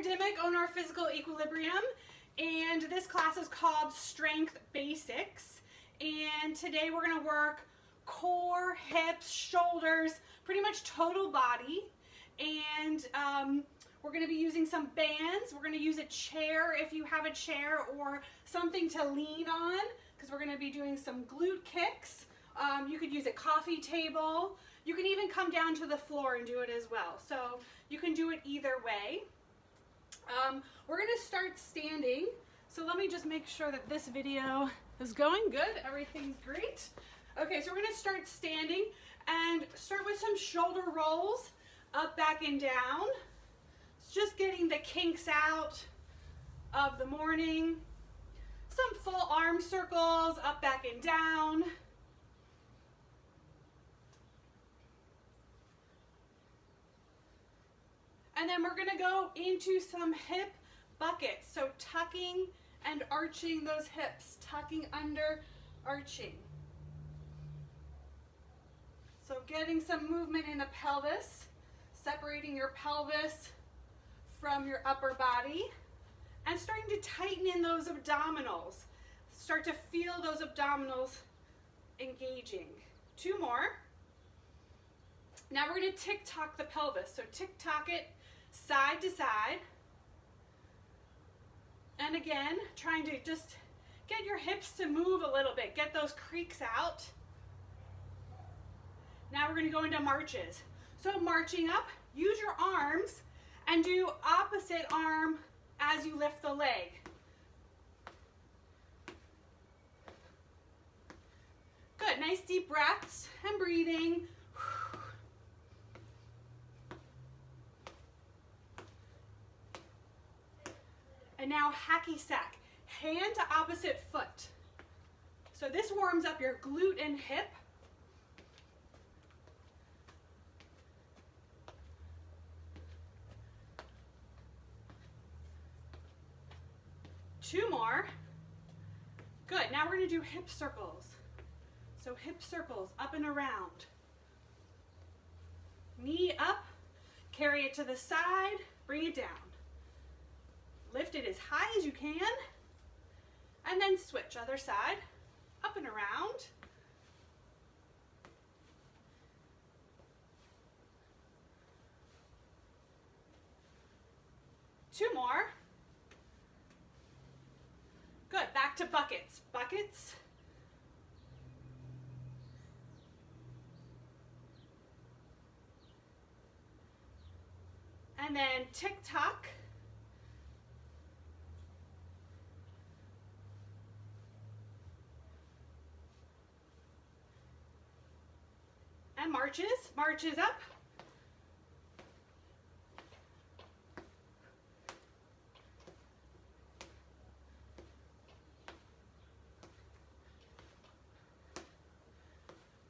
Dimmick, owner of Physical Equilibrium, and this class is called Strength Basics. And today we're going to work core, hips, shoulders, pretty much total body. And we're going to be using some bands. We're going to use a chair if you have a chair, or something to lean on, because we're going to be doing some glute kicks. You could use a coffee table. You can even come down to the floor and do it as well. So you can do it either way. We're going to start standing. So let me just make sure that this video is going good. Everything's great. Okay, so we're going to start standing and start with some shoulder rolls, up, back, and down. It's just getting the kinks out of the morning. Some full arm circles, up, back, and down. And then we're going to go into some hip buckets. So tucking and arching those hips, tucking under, arching. So getting some movement in the pelvis, separating your pelvis from your upper body, and starting to tighten in those abdominals. Start to feel those abdominals engaging. 2 more. Now we're going to tick-tock the pelvis. So tick-tock it side to side. And again, trying to just get your hips to move a little bit. Get those creaks out. Now we're going to go into marches. So marching up, use your arms and do opposite arm as you lift the leg. Good, nice deep breaths and breathing. And now hacky sack, hand to opposite foot. So this warms up your glute and hip. Two more. Good, now we're going to do hip circles. So hip circles up and around. Knee up, carry it to the side, bring it down. Lift it as high as you can, and then switch other side, up and around. Two more. Good, back to buckets. Buckets. And then tick-tock. And marches up.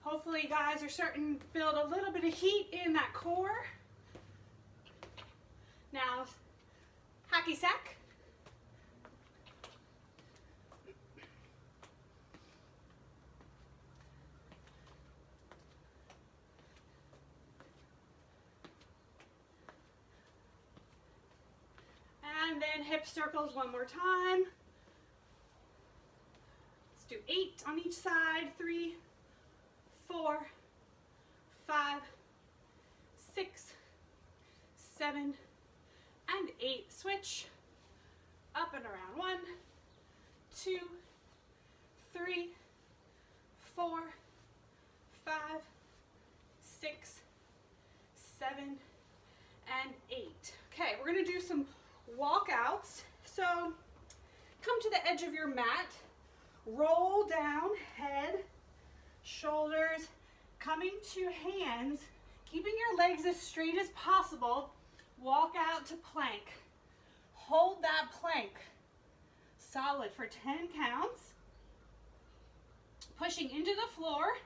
Hopefully you guys are starting to build a little bit of heat in that core. Now, hacky sack. And then hip circles one more time. Let's do 8 on each side. 3, 4, 5, 6, 7, and 8. Switch. Up and around. 1, 2, 3, 4, 5, 6, 7, and 8. Okay, we're going to do some walkouts. So come to the edge of your mat, roll down, head, shoulders, coming to hands, keeping your legs as straight as possible. Walk out to plank. Hold that plank solid for 10 counts. Pushing into the floor,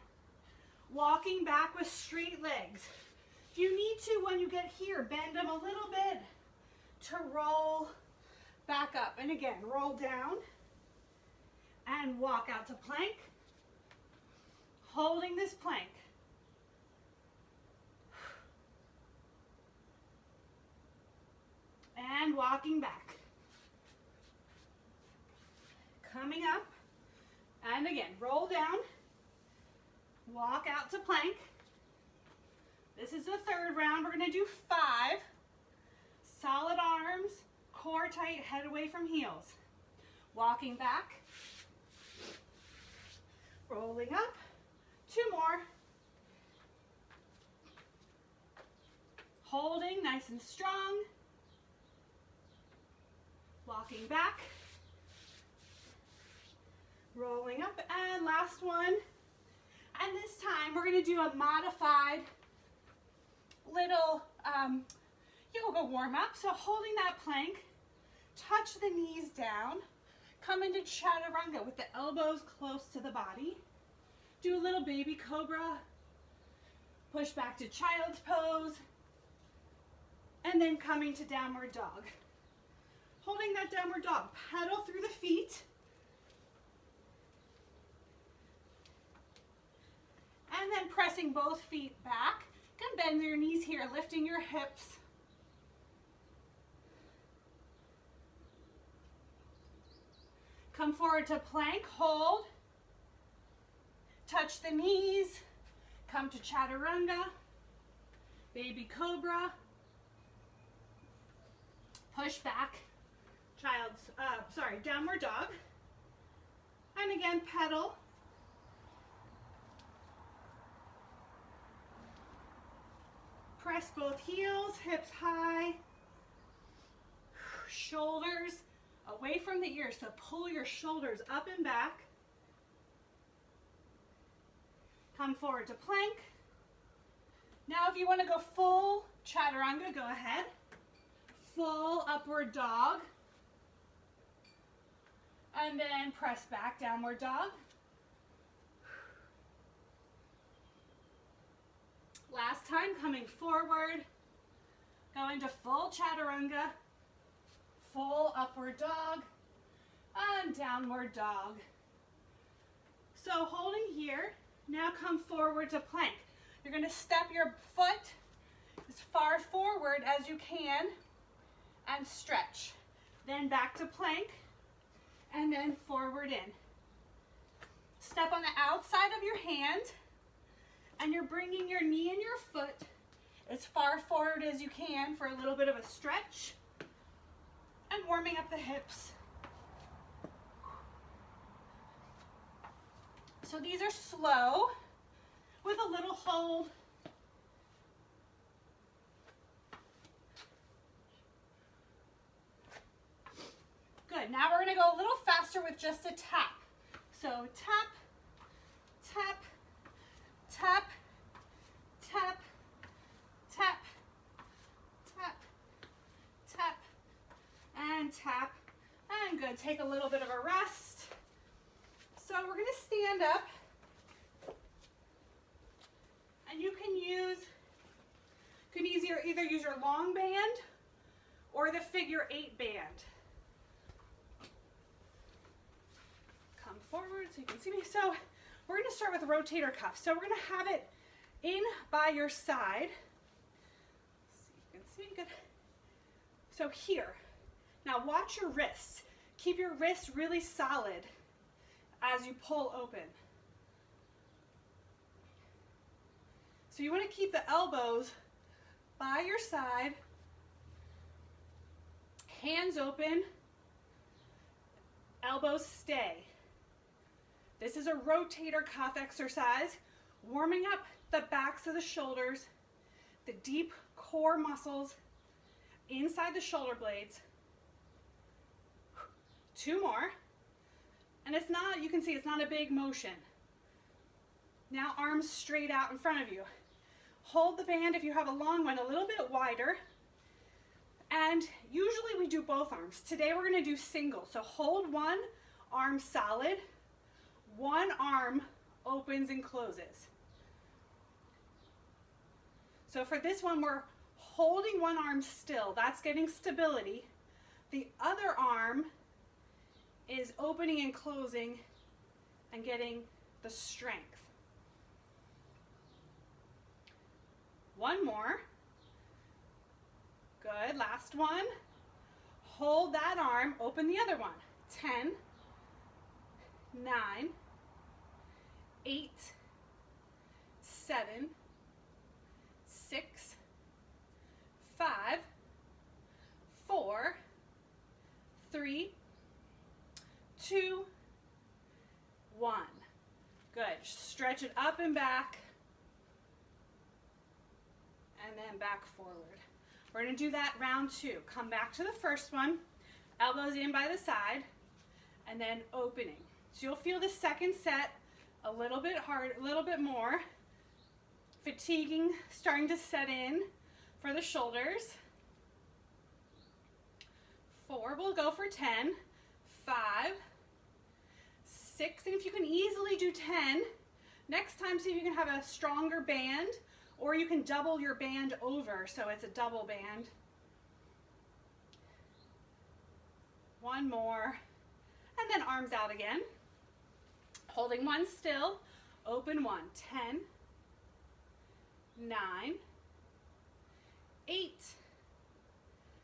walking back with straight legs. If you need to, when you get here, bend them a little bit to roll back up. And again, roll down and walk out to plank, holding this plank. and walking back. Coming up, and again, roll down, walk out to plank. This is the third round. We're going to do 5. Solid arms, core tight, head away from heels. Walking back, rolling up, 2 more. Holding nice and strong. Walking back, rolling up, and last one. And this time we're going to do a modified little yoga warm-up. So holding that plank, touch the knees down, come into chaturanga with the elbows close to the body. Do a little baby cobra, push back to child's pose, and then coming to downward dog. Holding that downward dog, pedal through the feet, and then pressing both feet back. You can bend your knees here, lifting your hips. Come forward to plank, hold, touch the knees, come to chaturanga, baby cobra, push back, downward dog, and again, pedal. Press both heels, hips high, shoulders away from the ears, so pull your shoulders up and back. Come forward to plank. Now if you want to go full chaturanga, go ahead. Full upward dog. And then press back, downward dog. Last time, coming forward, go into full chaturanga, full upward dog, and downward dog. So holding here, now come forward to plank. You're going to step your foot as far forward as you can and stretch. Then back to plank, and then forward in. Step on the outside of your hand, and you're bringing your knee and your foot as far forward as you can for a little bit of a stretch and warming up the hips. So these are slow with a little hold. Good. Now we're going to go a little faster with just a tap. So tap, tap, tap, tap, tap, tap, tap, and tap, and good. Take a little bit of a rest. So we're going to stand up, and you can either use your long band or the figure 8 band. Come forward so you can see me. So we're going to start with rotator cuff. So we're going to have it in by your side. See if you can see me good. So here. Now watch your wrists. Keep your wrists really solid as you pull open. So you want to keep the elbows by your side, hands open, elbows stay. This is a rotator cuff exercise, warming up the backs of the shoulders, the deep core muscles inside the shoulder blades. 2 more. And it's not, you can see it's not a big motion. Now arms straight out in front of you. Hold the band if you have a long one a little bit wider. And usually we do both arms. Today we're going to do single. So hold one arm solid. One arm opens and closes. So for this one, we're holding one arm still. That's getting stability. The other arm is opening and closing and getting the strength. One more. Good. Last one. hold that arm, open the other one. 10, 9, 8, 7, 6, 5, 4, 3, 2, 1. Good. Stretch it up and back, and then back forward. We're going to do that round 2. Come back to the first one, elbows in by the side, and then opening. So you'll feel the second set a little bit hard, a little bit more. Fatiguing starting to set in for the shoulders. 4, we'll go for 10, 5, 6, and if you can easily do 10, next time see if you can have a stronger band, or you can double your band over so it's a double band. 1 more, and then arms out again. Holding 1 still, open 1, 10, 9, 8,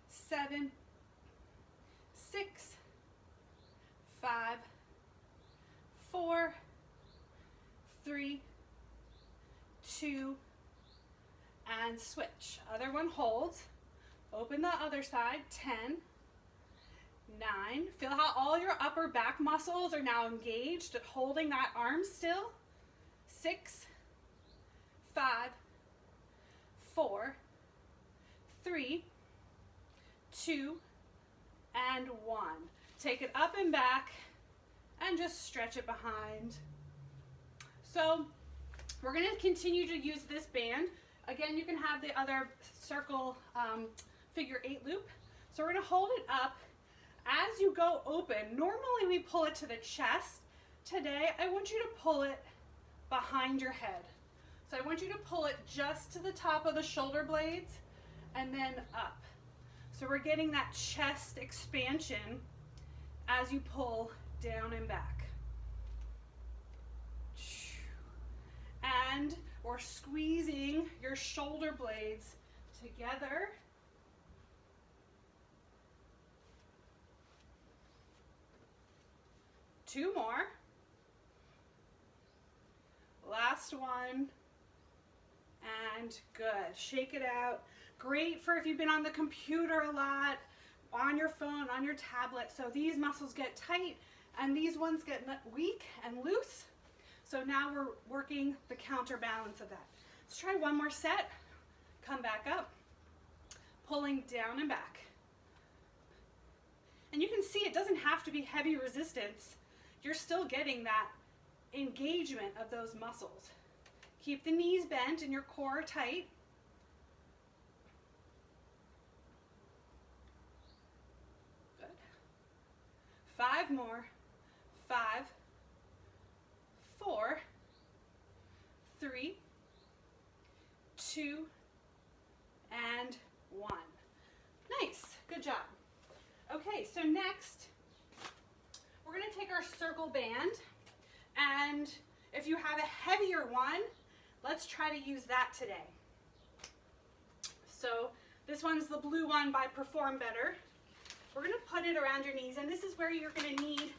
7, 6, 5, 4, 3, 2, and switch. Other one holds. Open the other side. 10, 9. Feel how all your upper back muscles are now engaged, holding that arm still. 6, 5, 4, 3, 2, and 1. Take it up and back and just stretch it behind. So we're going to continue to use this band. Again, you can have the other circle figure 8 loop. So we're going to hold it up. As you go open, normally we pull it to the chest. Today, I want you to pull it behind your head. So I want you to pull it just to the top of the shoulder blades and then up. So we're getting that chest expansion as you pull down and back. And we're squeezing your shoulder blades together. Two more. Last one. And good. Shake it out. Great for if you've been on the computer a lot, on your phone, on your tablet. So these muscles get tight and these ones get weak and loose. So now we're working the counterbalance of that. Let's try one more set. Come back up. Pulling down and back. And you can see it doesn't have to be heavy resistance. You're still getting that engagement of those muscles. Keep the knees bent and your core tight. Good. 5 more. 5, 4, 3, 2, and 1. Nice. Good job. Okay, so next, we're going to take our circle band, and if you have a heavier one, let's try to use that today. So this one's the blue one by Perform Better. We're going to put it around your knees, and this is where you're going to need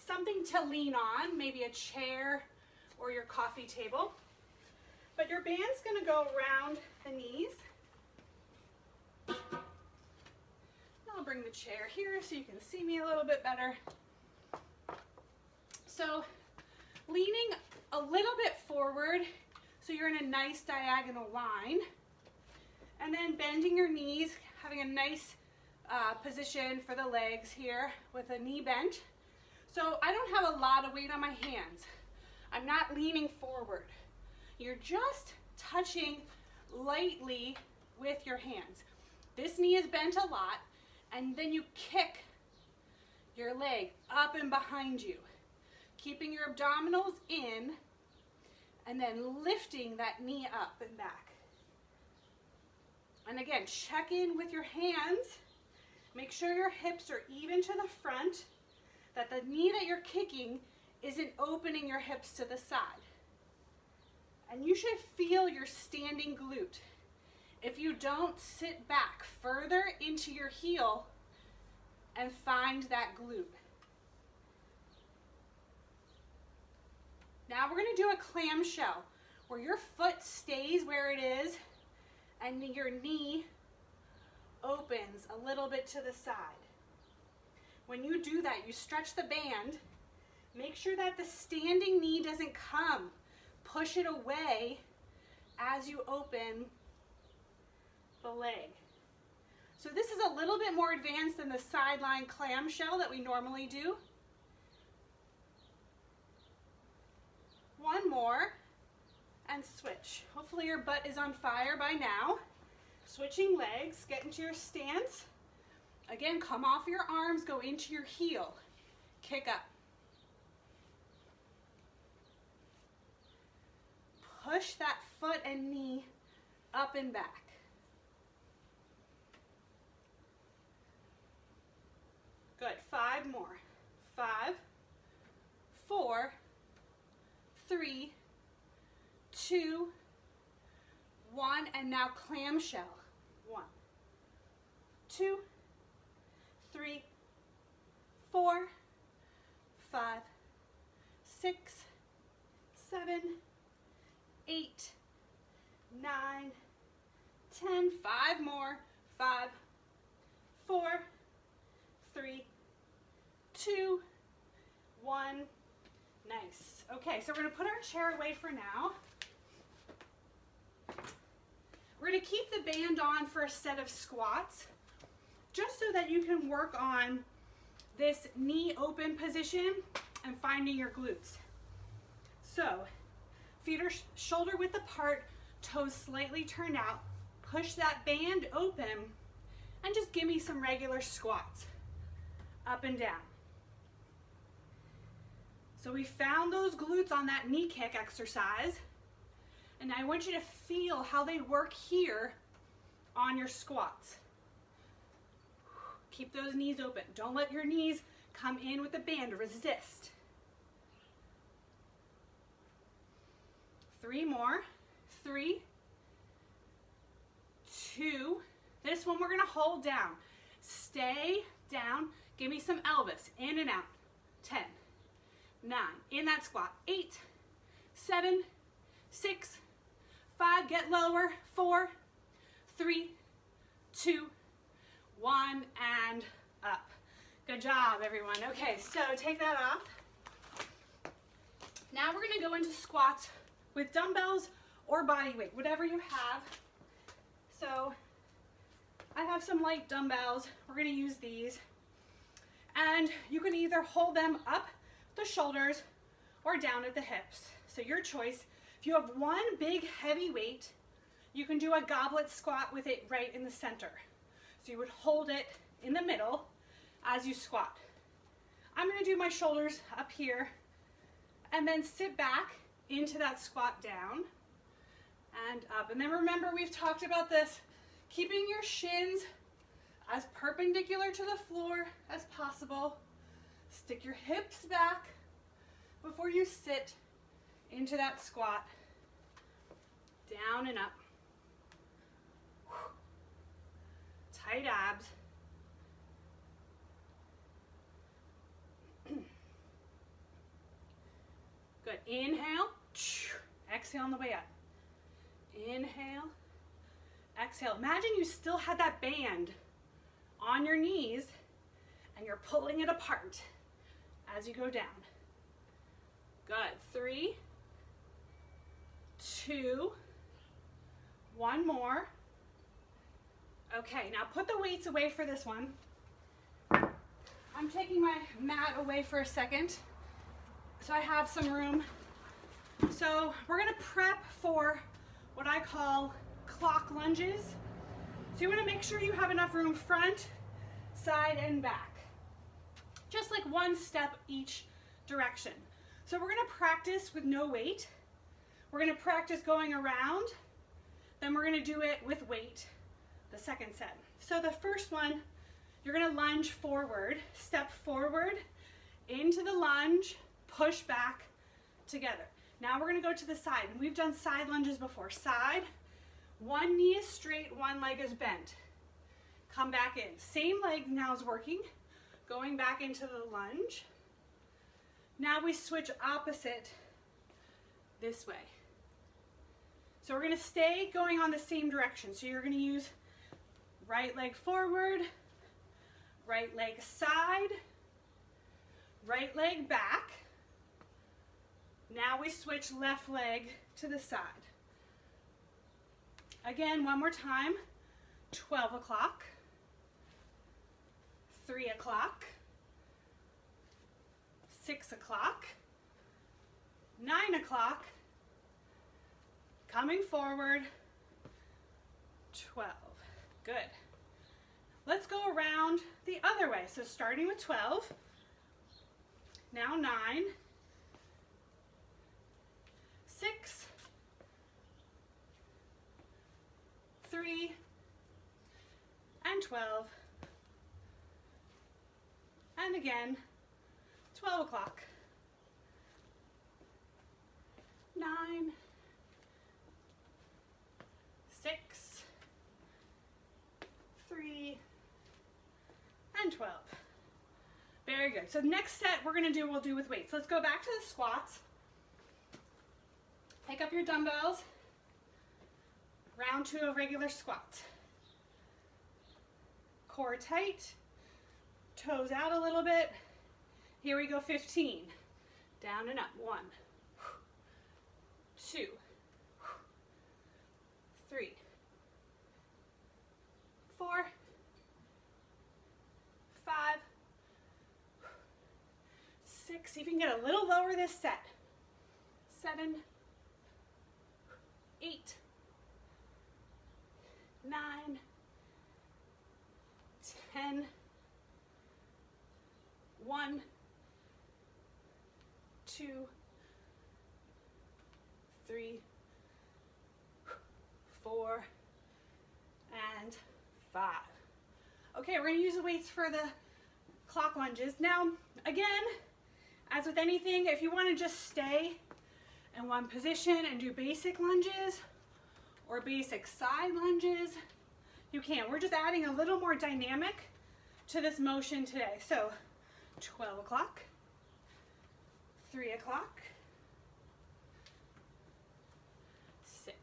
something to lean on, maybe a chair or your coffee table. But your band's going to go around the knees. I'll bring the chair here so you can see me a little bit better. So leaning a little bit forward so you're in a nice diagonal line, and then bending your knees, having a nice position for the legs here with a knee bent. So I don't have a lot of weight on my hands. I'm not leaning forward. You're just touching lightly with your hands. This knee is bent a lot, and then you kick your leg up and behind you, keeping your abdominals in, and then lifting that knee up and back. And again, check in with your hands. Make sure your hips are even to the front, that the knee that you're kicking isn't opening your hips to the side. And you should feel your standing glute. If you don't, sit back further into your heel and find that glute. Now we're going to do a clamshell where your foot stays where it is and your knee opens a little bit to the side. When you do that, you stretch the band. Make sure that the standing knee doesn't come. Push it away as you open the leg. So this is a little bit more advanced than the sideline clamshell that we normally do. One more and switch. Hopefully your butt is on fire by now. Switching legs, get into your stance. Again, come off your arms, go into your heel. Kick up. Push that foot and knee up and back. Good, 5 more. 5, 4, 3, 2, 1, and now clamshell. 1, 2, 3, 4, 5, 6, 7, 8, 9, 10. 5 more. 5, 4, 3, 2, 1. Nice. Okay, so we're going to put our chair away for now. We're going to keep the band on for a set of squats, just so that you can work on this knee open position and finding your glutes. So, feet are shoulder width apart, toes slightly turned out. Push that band open and just give me some regular squats, up and down. So we found those glutes on that knee kick exercise, and I want you to feel how they work here on your squats. Keep those knees open. Don't let your knees come in with the band. Resist. 3 more. 3, 2. This one we're going to hold down. Stay down. Give me some Elvis. In and out. 10, 9. In that squat. 8, 7, 6, 5. Get lower. 4, 3, 2, 1, and up. Good job, everyone. Okay, so take that off. Now we're going to go into squats with dumbbells or body weight, whatever you have. So I have some light dumbbells. We're going to use these. And you can either hold them up the shoulders or down at the hips. So your choice. If you have one big heavy weight, you can do a goblet squat with it right in the center. So you would hold it in the middle as you squat. I'm going to do my shoulders up here and then sit back into that squat down and up. And then remember, we've talked about this, keeping your shins as perpendicular to the floor as possible. Stick your hips back before you sit into that squat. Down and up. Tight abs. Good. Inhale. Exhale on the way up. Inhale. Exhale. Imagine you still had that band on your knees and you're pulling it apart as you go down. Good. 3, 2, 1 more. Okay, now put the weights away for this one. I'm taking my mat away for a second so I have some room. So we're going to prep for what I call clock lunges. So you want to make sure you have enough room front, side, and back. Just like one step each direction. So we're going to practice with no weight. We're going to practice going around. Then we're going to do it with weight, the second set. So the first one, you're going to lunge forward, step forward into the lunge, push back together. Now we're going to go to the side. And we've done side lunges before. Side, one knee is straight, one leg is bent. Come back in. Same leg now is working. Going back into the lunge. Now we switch opposite this way. So we're going to stay going on the same direction. So you're going to use right leg forward, right leg side, right leg back. Now we switch left leg to the side. Again, one more time. 12 o'clock, 3 o'clock, 6 o'clock, 9 o'clock, coming forward, 12. Good. Let's go around the other way. So starting with 12, now 9, 6, 3, and 12, and again, 12 o'clock, 9, 6, 3, and 12. Very good. So next set we'll do with weights. Let's go back to the squats. Pick up your dumbbells, round to a regular squat. Core tight, toes out a little bit. Here we go, 15. Down and up, 1, 2, 3, 4, 5, 6. See if you can get a little lower this set. 7, 8, 9, 10, 1, 2, 3, 4, and 5. Okay, we're going to use the weights for the clock lunges. Now, again, as with anything, if you want to just stay in one position and do basic lunges or basic side lunges, you can. We're just adding a little more dynamic to this motion today. So 12 o'clock, 3 o'clock, 6.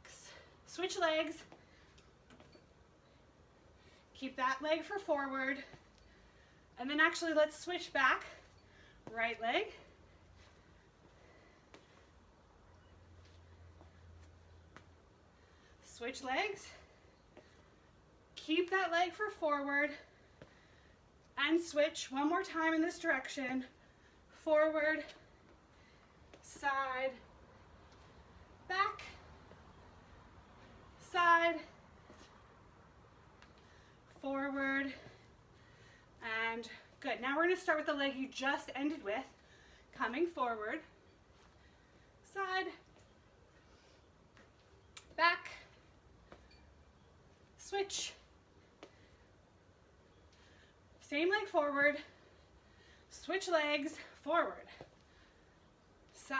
Switch legs. Keep that leg for forward. And then actually let's switch back. Right leg. Switch legs. Keep that leg for forward. And switch one more time in this direction. Forward, side, back, side, forward, and good. Now we're going to start with the leg you just ended with. Coming forward, side, back, switch, same leg forward, switch legs, forward, side,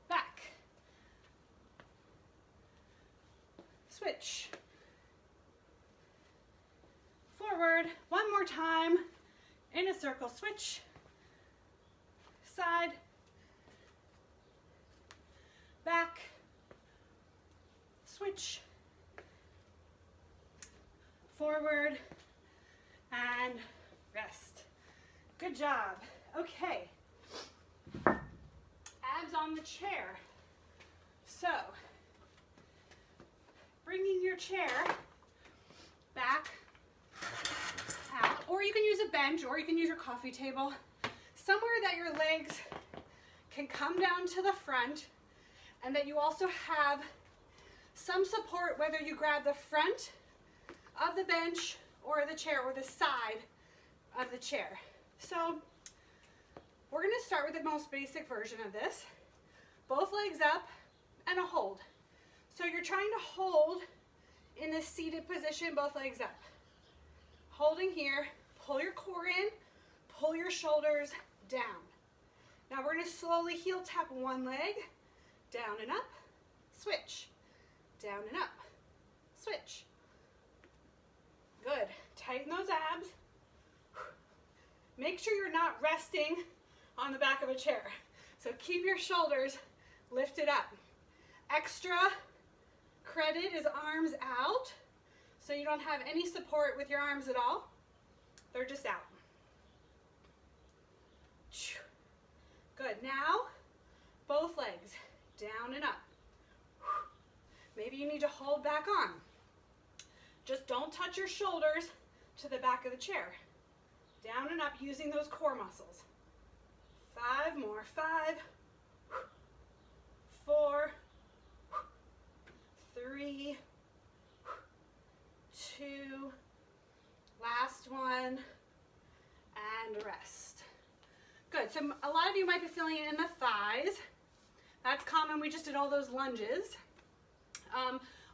back, switch, forward, one more time, in a circle, switch, side, back, switch, forward, and rest. Good job. Okay. Abs on the chair. So, bringing your chair back out, or you can use a bench, or you can use your coffee table, somewhere that your legs can come down to the front, and that you also have some support, whether you grab the front of the bench or the chair or the side of the chair. So we're going to start with the most basic version of this. Both legs up and a hold. So you're trying to hold in this seated position, both legs up. Holding here, pull your core in, pull your shoulders down. Now we're going to slowly heel tap one leg, down and up, switch, down and up, switch. Good. Tighten those abs. Make sure you're not resting on the back of a chair. So keep your shoulders lifted up. Extra credit is arms out, so you don't have any support with your arms at all. They're just out. Good. Now, both legs down and up. Maybe you need to hold back on. Just don't touch your shoulders to the back of the chair. Down and up using those core muscles. 5 more. 5, 4, 3, 2, last one, and rest. Good. So a lot of you might be feeling it in the thighs. That's common. We just did all those lunges.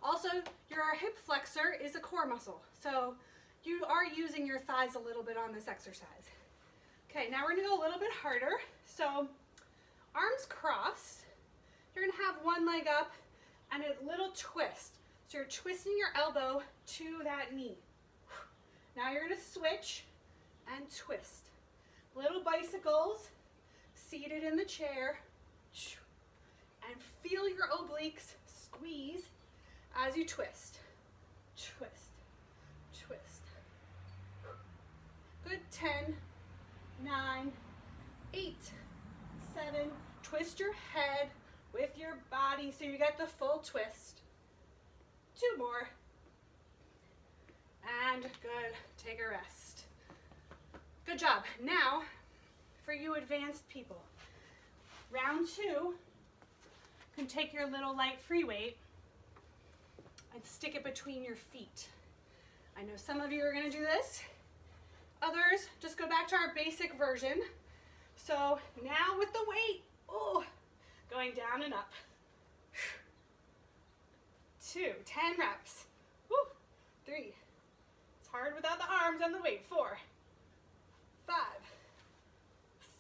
Also, your hip flexor is a core muscle. So you are using your thighs a little bit on this exercise. Okay, now we're going to go a little bit harder. So arms crossed. You're going to have one leg up and a little twist. So you're twisting your elbow to that knee. Now you're going to switch and twist. Little bicycles, seated in the chair. And feel your obliques squeeze as you twist. Twist, twist. Good. 10, 9, 8, 7. Twist your head with your body so you get the full twist. 2 more. And good. Take a rest. Good job. Now, for you advanced people, round 2, you can take your little light free weight and stick it between your feet. I know some of you are going to do this. Others, just go back to our basic version. So now with the weight, going down and up. 2, 10 reps. 3. It's hard without the arms and the weight. 4, 5,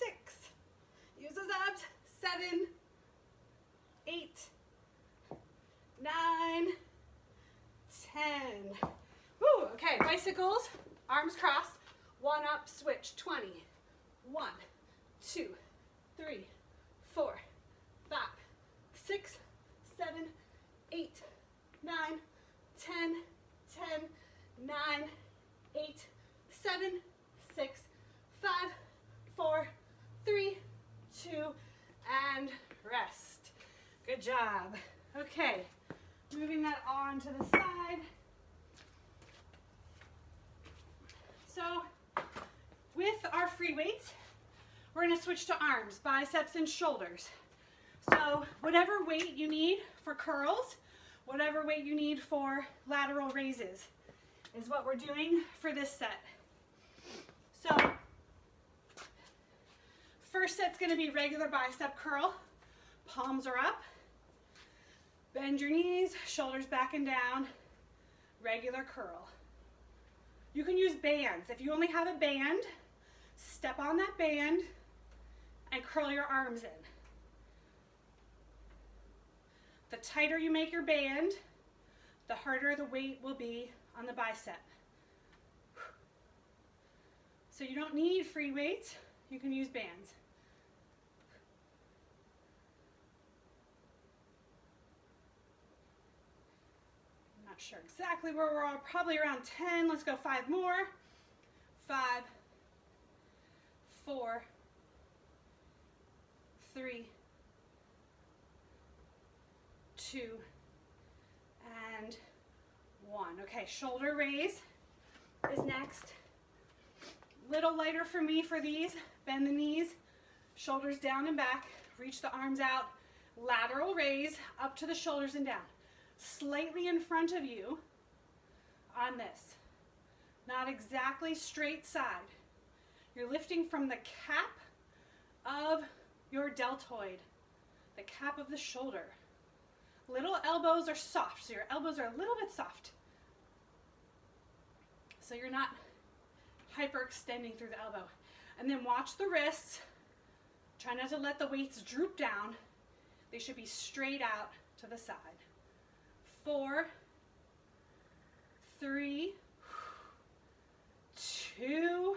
6. Use those abs. 7, 8, 9, 10. Woo, okay, bicycles, arms crossed. 1 up, switch. 20. 1, 2, 3, 4, 5, 6, 7, 8, 9, 10, 10, 9, 8, 7, 6, 5, 4, 3, 2, and rest. Good job. Okay, moving that on to the side. So with our free weights, we're going to switch to arms, biceps, and shoulders. So whatever weight you need for curls, whatever weight you need for lateral raises is what we're doing for this set. So first set's going to be regular bicep curl. Palms are up. Bend your knees, shoulders back and down. Regular curl. You can use bands. If you only have a band, step on that band and curl your arms in. The tighter you make your band, the harder the weight will be on the bicep. So you don't need free weights, you can use bands. I'm not sure exactly where we're at, probably around 10. Let's go 5 more. 5, 4, 3, 2, and 1. Okay, shoulder raise is next. Little lighter for me for these. Bend the knees, shoulders down and back, reach the arms out, lateral raise up to the shoulders and down. Slightly in front of you on this. Not exactly straight side. You're lifting from the cap of your deltoid, the cap of the shoulder. Little elbows are soft, so your elbows are a little bit soft. So you're not hyperextending through the elbow. And then watch the wrists. Try not to let the weights droop down. They should be straight out to the side. 4, 3, 2,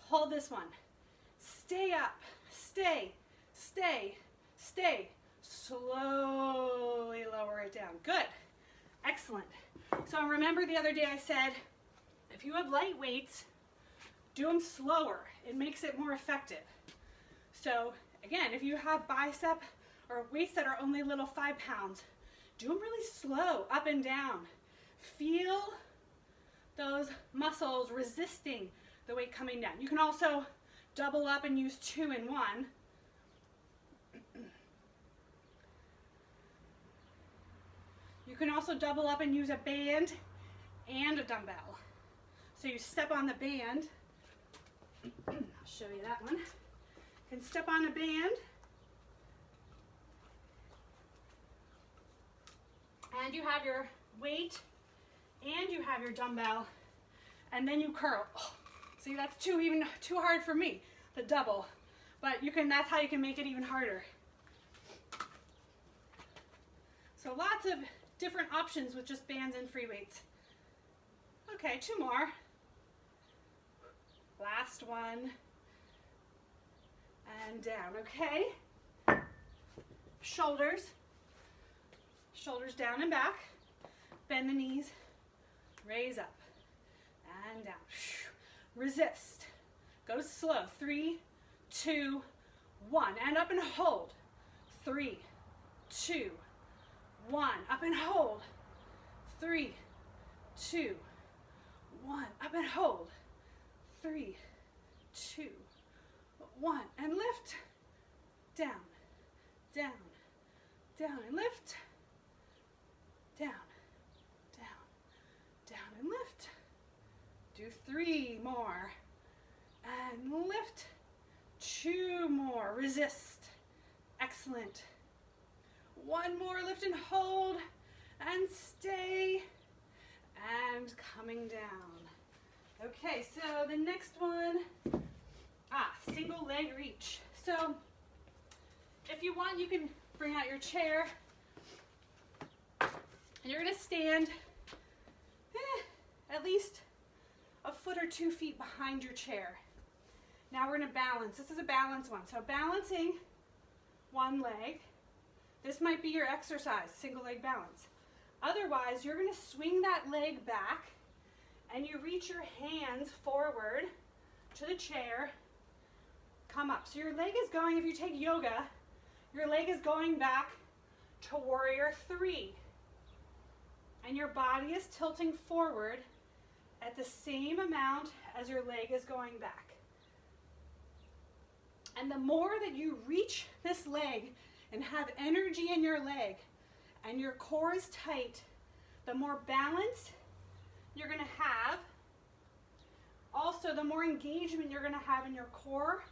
hold this one. Stay up, stay, stay, stay. Slowly lower it down. Good. Excellent. So remember the other day I said, if you have light weights, do them slower. It makes it more effective. So again, if you have bicep or weights that are only little 5 pounds, do them really slow, up and down. Feel those muscles resisting the weight coming down. You can also double up and use 2 in 1. You can also double up and use a band and a dumbbell. So you step on the band. I'll show you that one. You can step on a band and you have your weight and you have your dumbbell, and then you curl. Oh, see, that's too hard for me, the double. But that's how you can make it even harder. So lots of different options with just bands and free weights. Okay, 2 more. Last one. And down, okay? Shoulders. Shoulders down and back. Bend the knees. Raise up. And down. Resist. Go slow. 3, 2, 1. And up and hold. 3, 2, 1. Up and hold. 3, 2, 1. Up and hold. 3, 2, 1. And lift. Down, down, down, and lift. Down, down, down, and lift. Do 3 more. And lift. 2 more. Resist. Excellent. 1 more. Lift and hold. And stay. And coming down. Okay, so the next one, single leg reach. So if you want, you can bring out your chair and you're gonna stand at least a foot or 2 feet behind your chair. Now we're gonna balance. This is a balance one. So balancing one leg. This might be your exercise, single leg balance. Otherwise, you're gonna swing that leg back and you reach your hands forward to the chair, come up. So your leg is going, if you take yoga, your leg is going back to warrior 3. And your body is tilting forward at the same amount as your leg is going back. And the more that you reach this leg and have energy in your leg and your core is tight, the more balance you're going to have. Also, the more engagement you're going to have in your core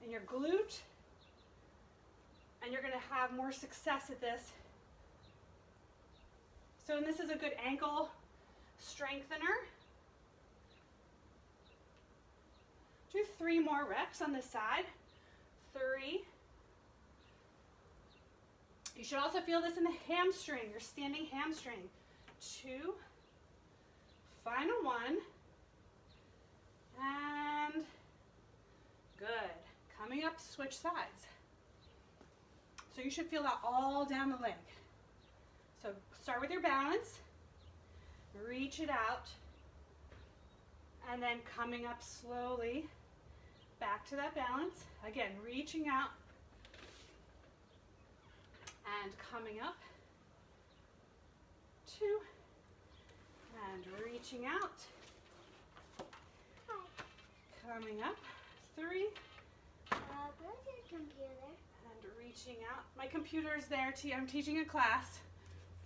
and your glute, and you're going to have more success at this. So, and this is a good ankle strengthener. Do 3 more reps on this side. 3. You should also feel this in the hamstring, your standing hamstring. 2. Final 1. And good. Coming up, switch sides. So you should feel that all down the leg. So start with your balance. Reach it out. And then coming up slowly back to that balance. Again, reaching out and coming up. 2. And reaching out. Coming up. 3. Where's your computer? And reaching out. My computer's there. I'm teaching a class.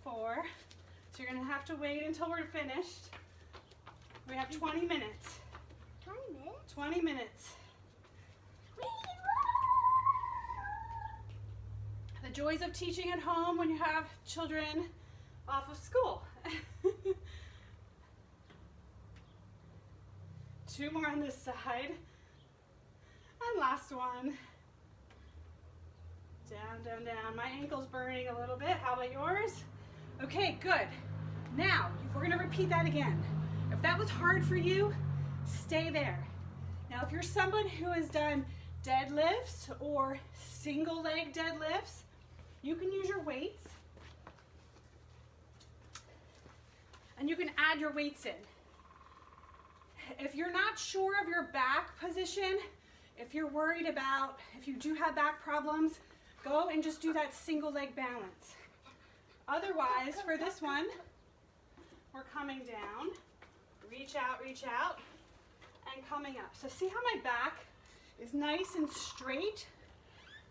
4. So you're going to have to wait until we're finished. We have 20 minutes. 20 minutes? 20 minutes. The joys of teaching at home when you have children off of school. 2 more on this side. And last one. Down, down, down. My ankle's burning a little bit. How about yours? Okay, good. Now, we're going to repeat that again. If that was hard for you, stay there. Now, if you're someone who has done deadlifts or single leg deadlifts, you can use your weights and you can add your weights in. If you're not sure of your back position, if you're worried about, if you do have back problems, go and just do that single leg balance. Otherwise, for this one, we're coming down, reach out, and coming up. So see how my back is nice and straight?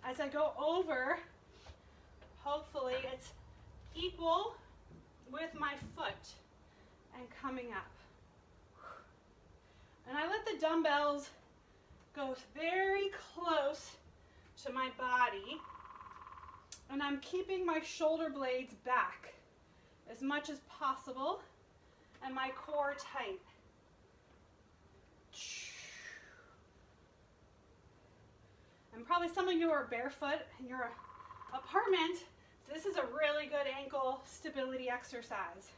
As I go over, hopefully it's equal with my foot and coming up. And I let the dumbbells go very close to my body, and I'm keeping my shoulder blades back as much as possible and my core tight. And probably some of you are barefoot in your apartment, so this is a really good ankle stability exercise.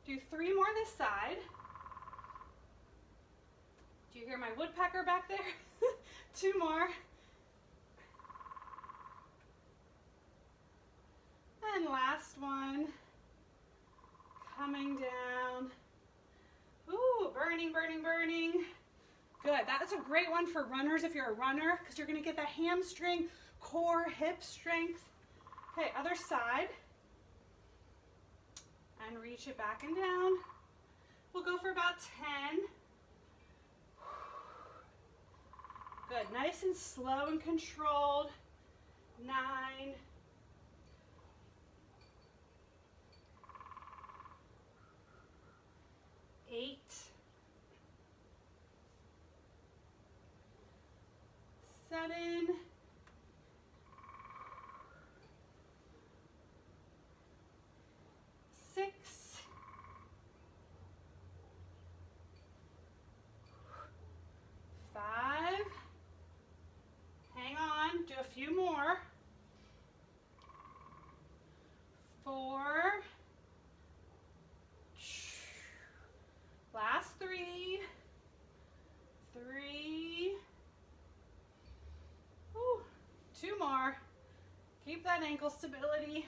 Do 3 more this side. Do you hear my woodpecker back there? 2 more. And last one. Coming down. Ooh, burning, burning, burning. Good. That's a great one for runners if you're a runner, because you're going to get that hamstring, core, hip strength. Okay, other side. And reach it back and down. We'll go for about 10. Good. Nice and slow and controlled. 9. 8. 7. 6. 5. Hang on, do a few more. 4. Last 3. 3. Whew. 2 more. Keep that ankle stability.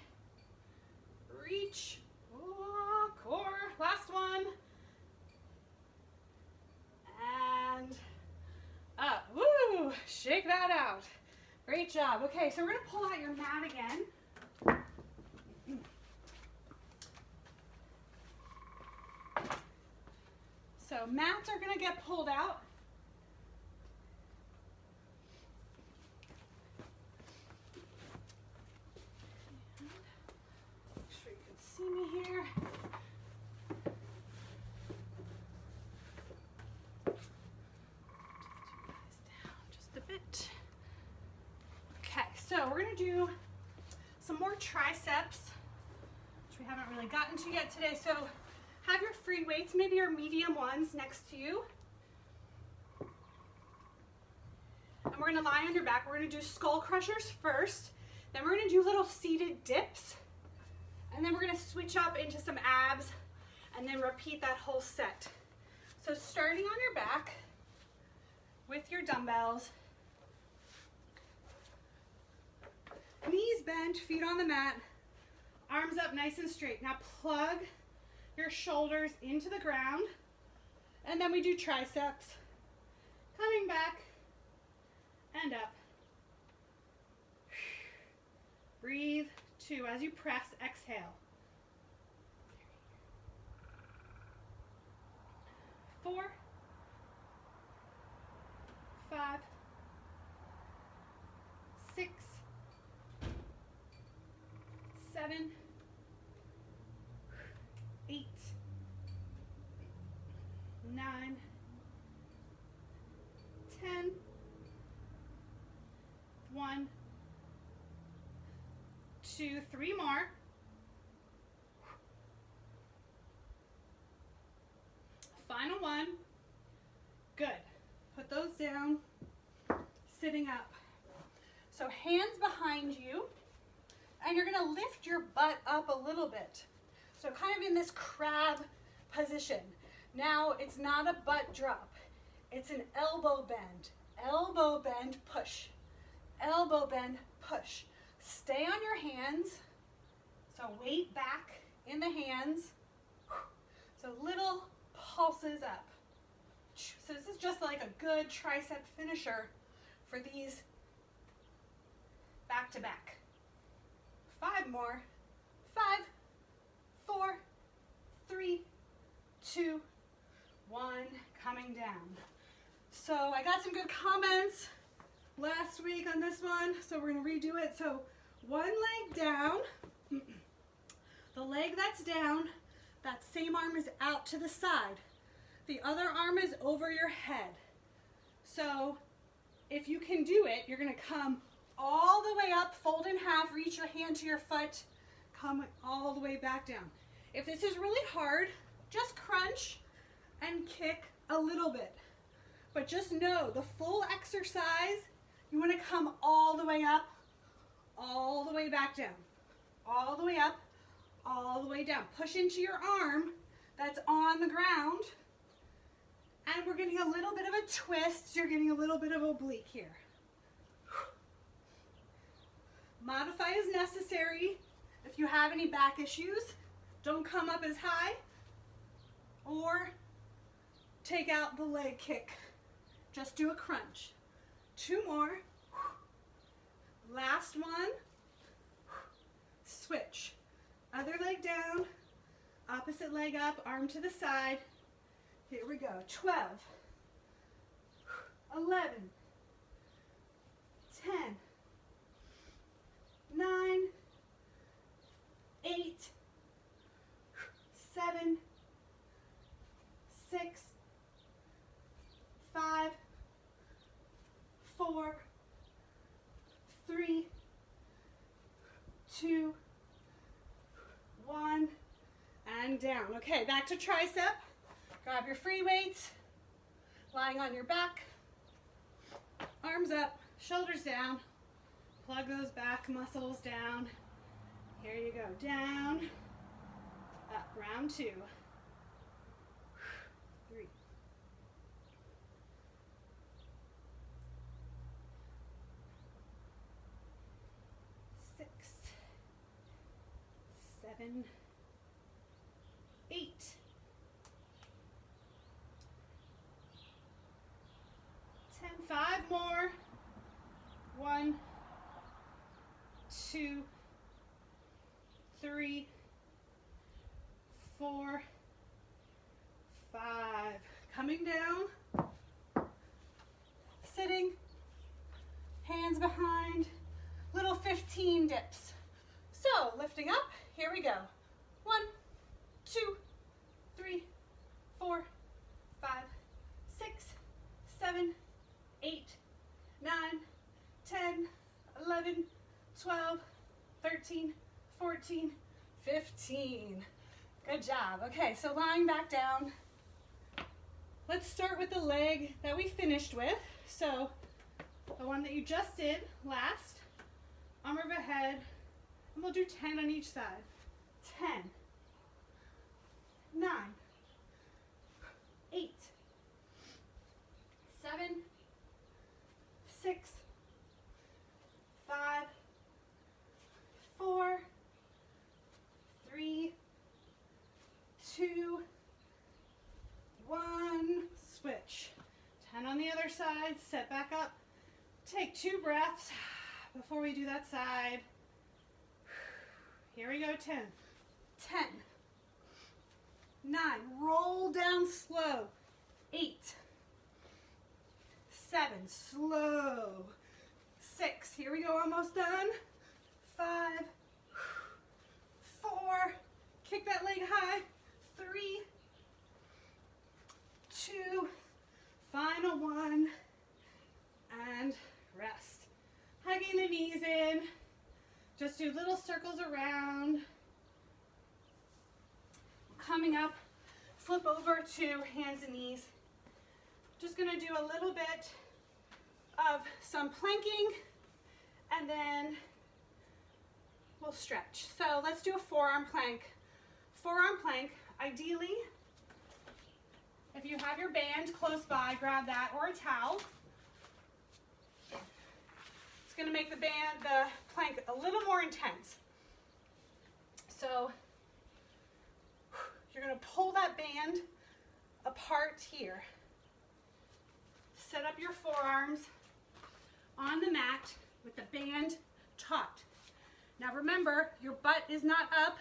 Reach. Ooh, core. Last one. And up. Woo! Shake that out. Great job. Okay, so we're going to pull out your mat again. So mats are going to get pulled out. Make sure you can see me here. Just a bit. Okay, so we're going to do some more triceps, which we haven't really gotten to yet today. So have your free weights, maybe your medium ones, next to you. And we're going to lie on your back. We're going to do skull crushers first. Then we're going to do little seated dips. And then we're going to switch up into some abs and then repeat that whole set. So starting on your back with your dumbbells. Knees bent, feet on the mat, arms up nice and straight. Now plug your shoulders into the ground, and then we do triceps, coming back and up. Breathe. 2 as you press, exhale. 4, 5, 6, 7, 8, 9, 10, 1, 2, 3 more. Final one. Good. Put those down, sitting up. So hands behind you, and you're gonna lift your butt up a little bit. So kind of in this crab position. Now it's not a butt drop. It's an elbow bend. Elbow bend, push. Elbow bend, push. Stay on your hands. So weight back in the hands. So little pulses up. So this is just like a good tricep finisher for these back to back. 5 more. 5, 4, 3, 2, 1, coming down. So I got some good comments last week on this one, so we're gonna redo it. So one leg down, the leg that's down, that same arm is out to the side. The other arm is over your head. So if you can do it, you're gonna come all the way up, fold in half, reach your hand to your foot, come all the way back down. If this is really hard, just crunch and kick a little bit. But just know the full exercise, you want to come all the way up, all the way back down, all the way up, all the way down. Push into your arm that's on the ground, and we're getting a little bit of a twist. You're getting a little bit of oblique here. Modify as necessary. If you have any back issues, don't come up as high, or take out the leg kick. Just do a crunch. 2 more. Last one. Switch. Other leg down, opposite leg up, arm to the side. Here we go. 12, 11, 10, 9, 8, 7, 6, 5, 4, 3, 2, 1, and down. Okay, back to tricep. Grab your free weights, lying on your back, arms up, shoulders down, plug those back muscles down. Here you go, down, up, round 2, 3, 6, 7, 8, 10, 5 more. 1, 2, 3, 4, 5. Coming down, sitting, hands behind, little 15 dips. So lifting up, here we go. 1, 2, 3, 4, 5, 6, 7, 8, 9, 10, 11, 12, 13, 14, 15. Good job. Okay, so lying back down. Let's start with the leg that we finished with. So the one that you just did last, arm overhead, and we'll do 10 on each side. 10, 9, 8, 7, 6, 5, 4, 3, 2, 1, switch. 10 on the other side, set back up. Take 2 breaths before we do that side. Here we go, 10, 10, 9, roll down slow, 8, 7, slow, 6, here we go, almost done, 5, 4, kick that leg high, 3, 2, final 1, and rest. Hugging the knees in, just do little circles around. Coming up, flip over to hands and knees. Just gonna do a little bit of some planking, and then we'll stretch. So let's do a forearm plank. Forearm plank, ideally, If you have your band close by, grab that or a towel. It's going to make the plank a little more intense. So you're going to pull that band apart here. Set up your forearms on the mat with the band taut. Now remember, your butt is not up.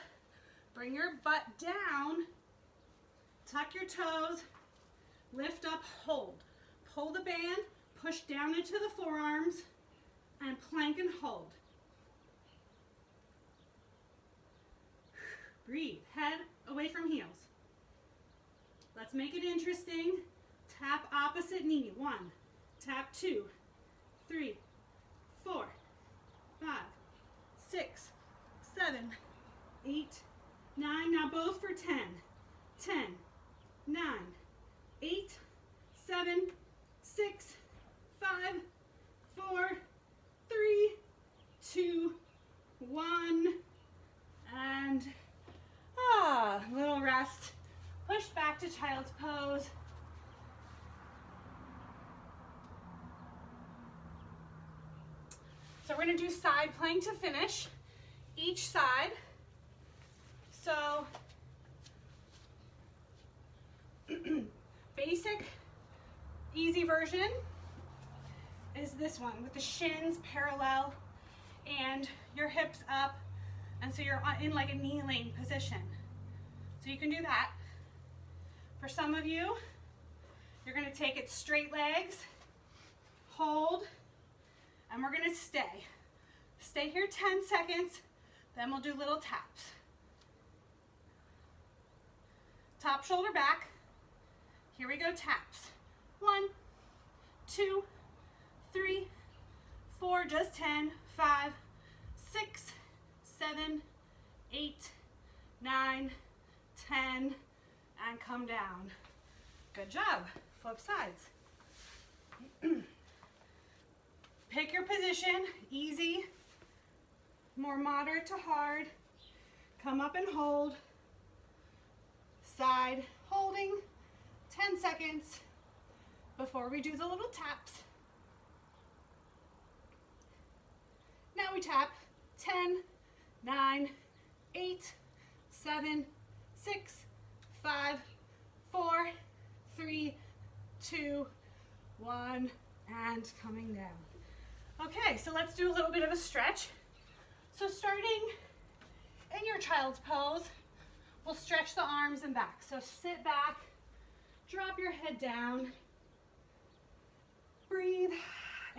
Bring your butt down. Tuck your toes. Lift up, hold. Pull the band, push down into the forearms, and plank and hold. Breathe. Head away from heels. Let's make it interesting. Tap opposite knee. 1, tap 2, 3, 4, 5, 6, 7, 8, 9. Now both for 10. 10, 9, 8, 7, 6, 5, 4, 3, 2, 1. And little rest. Push back to child's pose. So we're going to do side plank to finish, each side. So basic, easy version is this one with the shins parallel and your hips up, and so you're in like a kneeling position. So you can do that. For some of you, you're going to take it straight legs, hold, and we're going to stay. Stay here 10 seconds, then we'll do little taps. Top shoulder back. Here we go, taps. 1, 2, 3, 4, just 10, 5, 6, 7, 8, 9, 10, and come down. Good job. Flip sides. Pick your position, easy, more moderate to hard. Come up and hold. Side holding, 10 seconds before we do the little taps. Now we tap 10, 9, 8, 7, 6, 5, 4, 3, 2, 1, and coming down. Okay, so let's do a little bit of a stretch. So starting in your child's pose, we'll stretch the arms and back. So sit back, drop your head down, breathe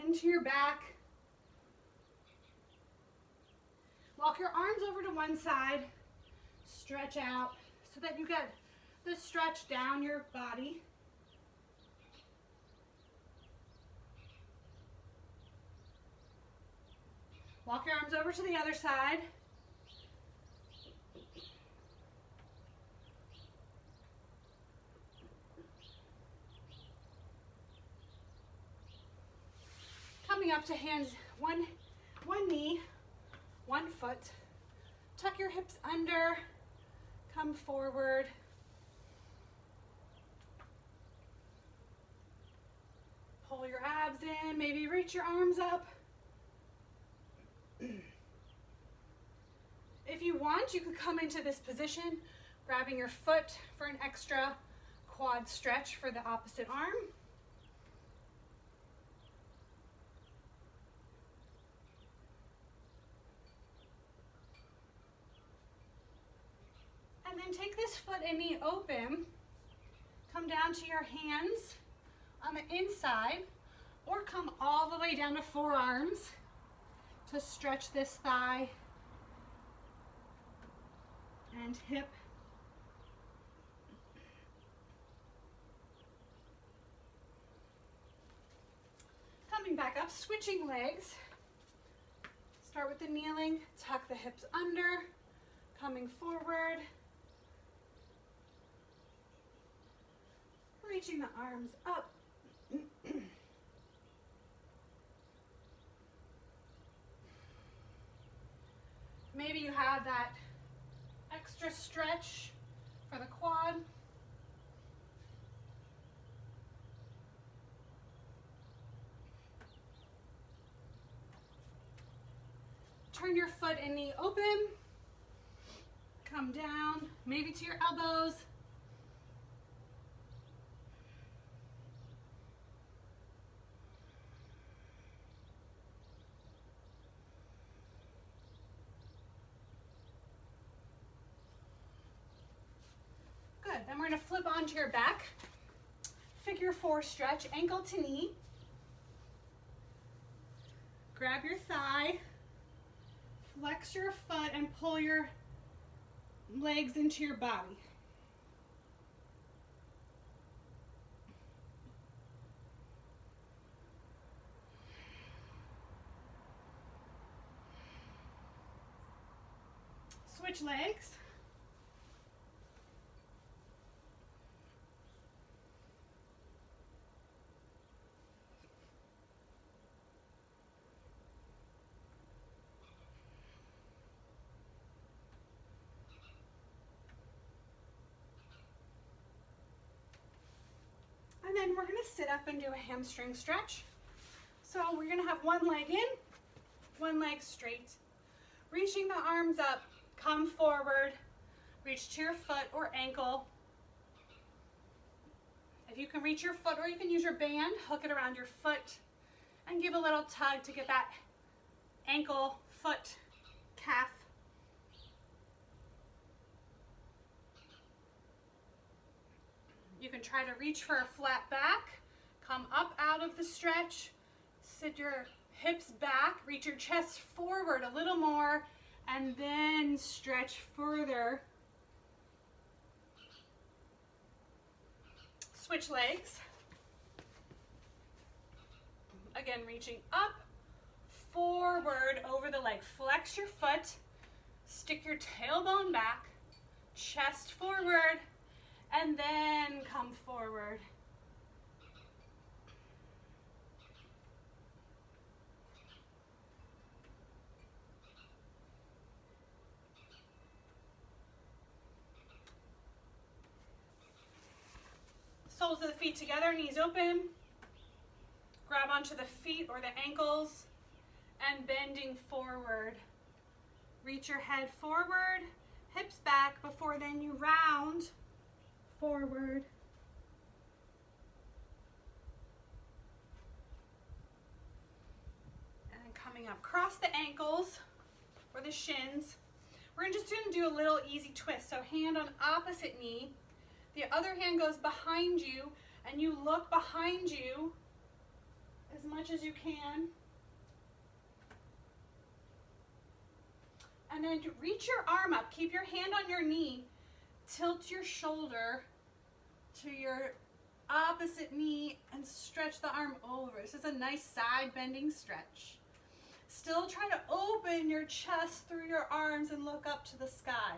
into your back. Walk your arms over to one side, stretch out so that you get the stretch down your body. Walk your arms over to the other side. Coming up to hands, one knee, 1 foot. Tuck your hips under, come forward. Pull your abs in, maybe reach your arms up. If you want, you could come into this position, grabbing your foot for an extra quad stretch for the opposite arm. And then take this foot and knee open, come down to your hands on the inside, or come all the way down to forearms to stretch this thigh and hip. Coming back up, switching legs. Start with the kneeling, tuck the hips under, coming forward. Reaching the arms up. Maybe you have that extra stretch for the quad. turn your foot and knee open. Come down, maybe to your elbows. Good, then we're gonna flip onto your back. Figure 4 stretch, ankle to knee. Grab your thigh, flex your foot and pull your legs into your body. Switch legs. And then we're gonna sit up and do a hamstring stretch. So we're gonna have one leg in, one leg straight. Reaching the arms up, come forward, reach to your foot or ankle. If you can reach your foot, or you can use your band, hook it around your foot and give a little tug to get that ankle, foot, calf. You can try to reach for a flat back, come up out of the stretch, sit your hips back, reach your chest forward a little more, and then stretch further. Switch legs. Again, reaching up, forward over the leg. Flex your foot, stick your tailbone back, chest forward, and then come forward. Soles of the feet together, knees open. Grab onto the feet or the ankles and bending forward. Reach your head forward, hips back before then you round forward. And then coming up, cross the ankles or the shins. We're just gonna do a little easy twist. So hand on opposite knee, the other hand goes behind you, and you look behind you as much as you can. And then reach your arm up, keep your hand on your knee, tilt your shoulder to your opposite knee and stretch the arm over. This is a nice side bending stretch. Still try to open your chest through your arms and look up to the sky.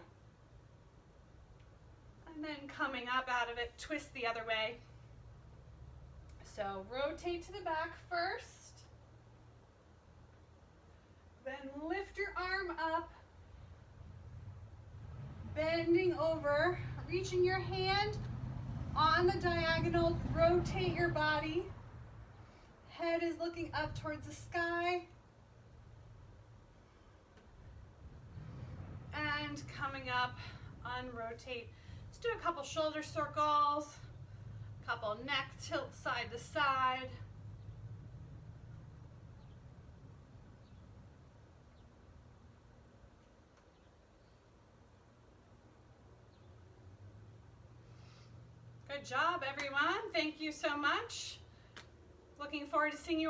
And then coming up out of it, twist the other way. So rotate to the back first. Then lift your arm up, bending over, reaching your hand on the diagonal, rotate your body. Head is looking up towards the sky. And coming up, unrotate. Let's do a couple shoulder circles, a couple neck tilt side to side. Good job, everyone. Thank you so much. Looking forward to seeing you